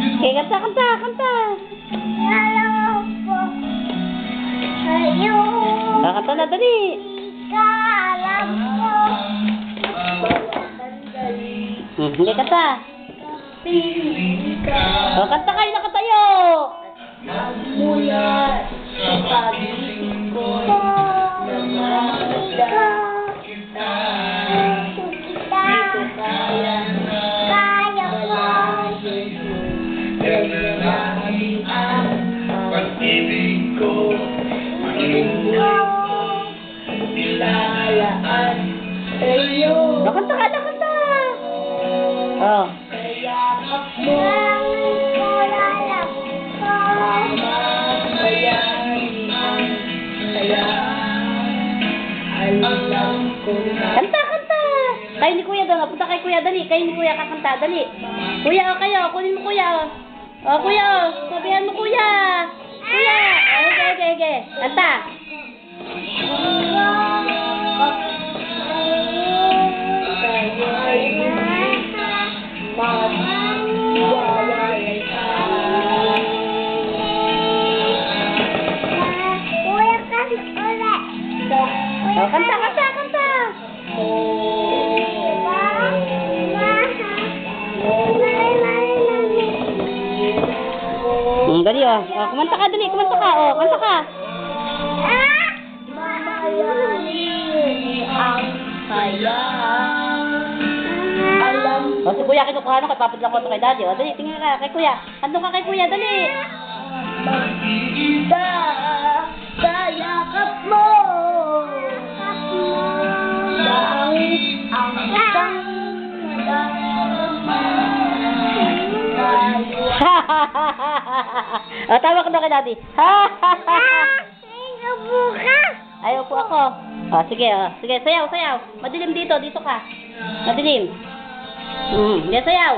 Okay, kanta, kanta, kanta. Alam po. Kayo. Kanta na, dali. Alam po. Hindi, kanta. O, kanta kayo, nakatayo. Mula sa pag-ibig ko namamagda kita. Di ko kaya Naglalaki ang pag-ibig ko, mundo nilalaan sa'yo. Kanta ka, kanta. Oh. Kayakap mo, mamamayari ang saya. Alam ko na. Kanta, kanta. Kayo ni Kuya doon. Punta kay Kuya, dali. Kayo ni Kuya kakanta, dali. Kuya, o kayo. Kunin mo Kuya. O, Kuya, o. Sabihan mo Kuya. Kuya. Okay. Kanta. O, kanta. Dali, o. O, kumanta ka, dali. Kumanta ka, o. Kanta ka. Mamayani ang saya. Alam O, si Kuya, kinukuha na. Papadala ko ito kay Daddy. O, dali. Tingnan ka kay Kuya. Kanta ka kay Kuya, dali. mag-iisa sa yakap mo. Dahil ang isang O, tawa ka na kay Daddy. Ayaw po ako. O, sige, o. Sige, sayaw. Madilim dito ka. Madilim. Hindi, sayaw.